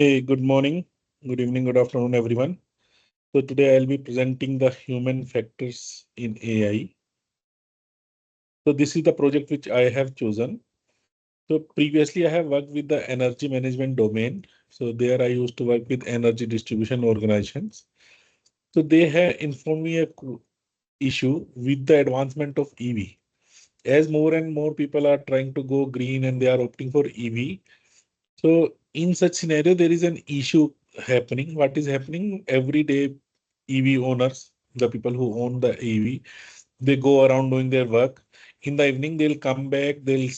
Hey, good morning, good evening, good afternoon, everyone. So today I'll be presenting the human factors in AI. So this is the project which I have chosen. So previously I have worked with the energy management domain. So there I used to work with energy distribution organizations. So they have informed me a issue with the advancement of EV. As more and more people are trying to go green and they are opting for EV. So in such scenario, there is an issue happening. What is happening every day? EV owners, the people who own the EV, they go around doing their work. In the evening, they'll come back, they'll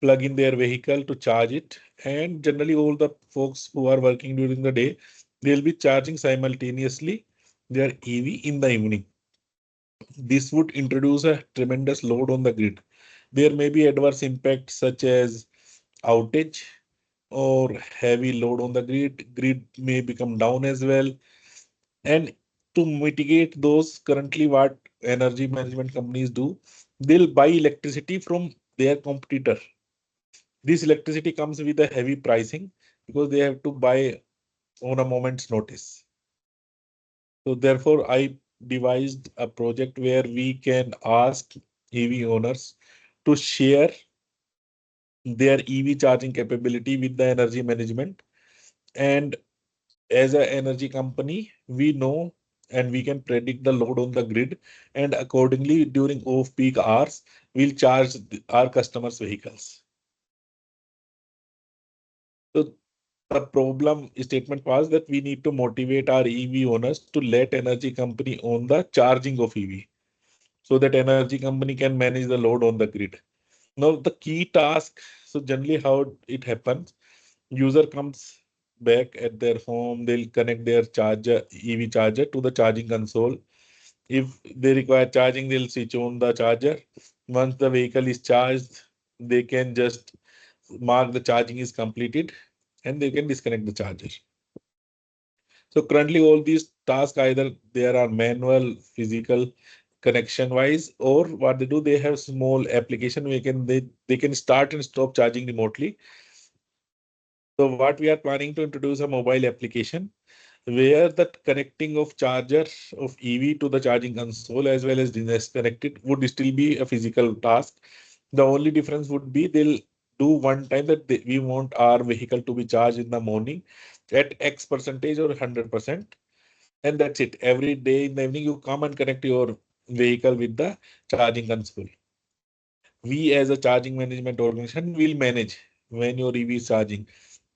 plug in their vehicle to charge it. And generally, all the folks who are working during the day, they'll be charging simultaneously their EV in the evening. This would introduce a tremendous load on the grid. There may be adverse impacts such as outage or heavy load on the grid. Grid may become down as well. And to mitigate those, currently what energy management companies do, they'll buy electricity from their competitor. This electricity comes with a heavy pricing because they have to buy on a moment's notice. So therefore, I devised a project where we can ask EV owners to share their EV charging capability with the energy management. And as an energy company, we know and we can predict the load on the grid. And accordingly, during off-peak hours, we'll charge our customers' vehicles. So the problem statement was that we need to motivate our EV owners to let energy company own the charging of EV so that energy company can manage the load on the grid. Now, the key task, so generally how it happens, user comes back at their home, they'll connect their charger, EV charger to the charging console. If they require charging, they'll switch on the charger. Once the vehicle is charged, they can just mark the charging is completed and they can disconnect the charger. So currently all these tasks either there are manual, physical, connection wise, or what they do, they have small application they can start and stop charging remotely. So what we are planning to introduce a mobile application where the connecting of charger of EV to the charging console as well as disconnected would still be a physical task. The only difference would be they'll do one time that we want our vehicle to be charged in the morning at X percentage or 100%. And that's it. Every day in the evening, you come and connect your vehicle with the charging console. We as a charging management organization will manage when your EV is charging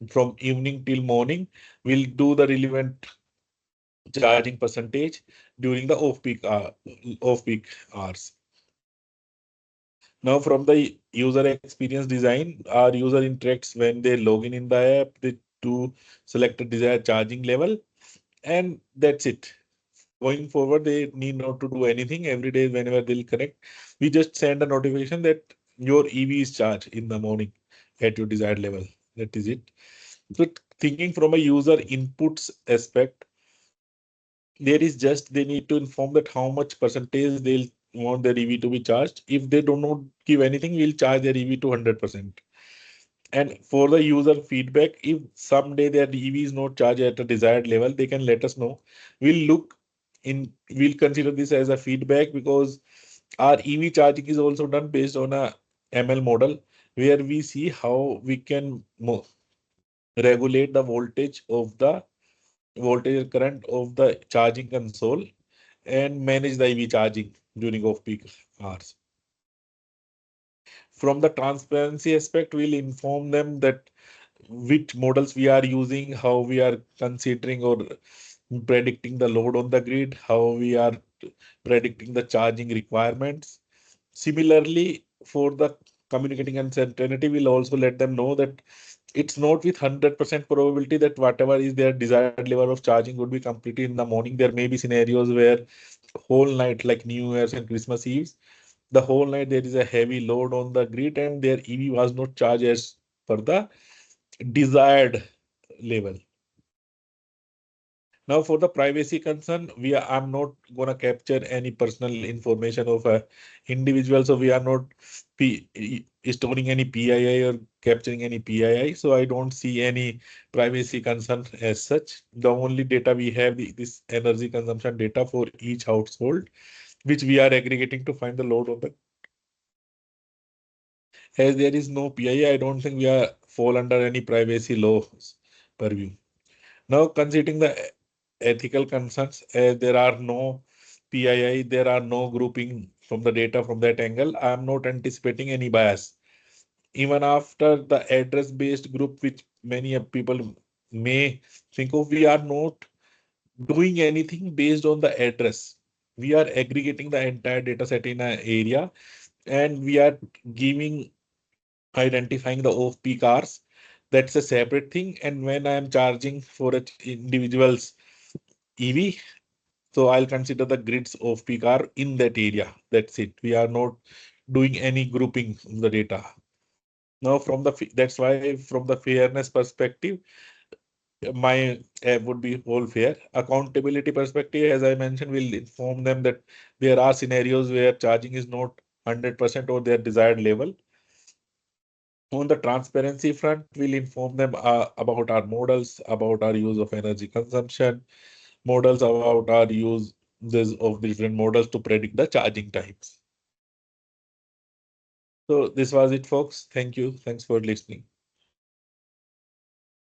from evening till morning. We'll do the relevant charging percentage during the off-peak hours. Now, from the user experience design, our user interacts when they log in the app, they do select a desired charging level, and that's it. Going forward, they need not to do anything. Every day, whenever they'll connect, we just send a notification that your EV is charged in the morning at your desired level. That is it. So thinking from a user inputs aspect, there is just they need to inform that how much percentage they'll want their EV to be charged. If they do not give anything, we'll charge their EV to 100%. And for the user feedback, if someday their EV is not charged at a desired level, they can let us know. We'll consider this as a feedback because our EV charging is also done based on a ML model where we see how we can regulate the voltage current of the charging console and manage the EV charging during off-peak hours. From the transparency aspect, we'll inform them that which models we are using, how we are considering or predicting the load on the grid, how we are predicting the charging requirements. Similarly, for the communicating uncertainty, we'll also let them know that it's not with 100% probability that whatever is their desired level of charging would be completed in the morning. There may be scenarios where whole night, like New Year's and Christmas Eves, the whole night there is a heavy load on the grid and their EV was not charged as per the desired level. Now, for the privacy concern, I'm not gonna capture any personal information of a individual, so we are not storing any PII or capturing any PII. So I don't see any privacy concern as such. The only data we have this energy consumption data for each household, which we are aggregating to find the load of the. As there is no PII, I don't think we are fall under any privacy laws purview. Now, considering the ethical concerns, there are no PII, there are no grouping from the data from that angle. I am not anticipating any bias. Even after the address-based group, which many people may think of, we are not doing anything based on the address. We are aggregating the entire data set in an area, and we are giving identifying the off-peak hours. That's a separate thing. And when I am charging for an individual's EV, so I'll consider the grids of peak hour in that area. That's it. We are not doing any grouping of the data. Now, that's why from the fairness perspective, my would be all fair. Accountability perspective, as I mentioned, will inform them that there are scenarios where charging is not 100% or their desired level. On the transparency front, we'll inform them about our models, about our use of energy consumption, models about our use of different models to predict the charging times. So this was it, folks. Thank you. Thanks for listening.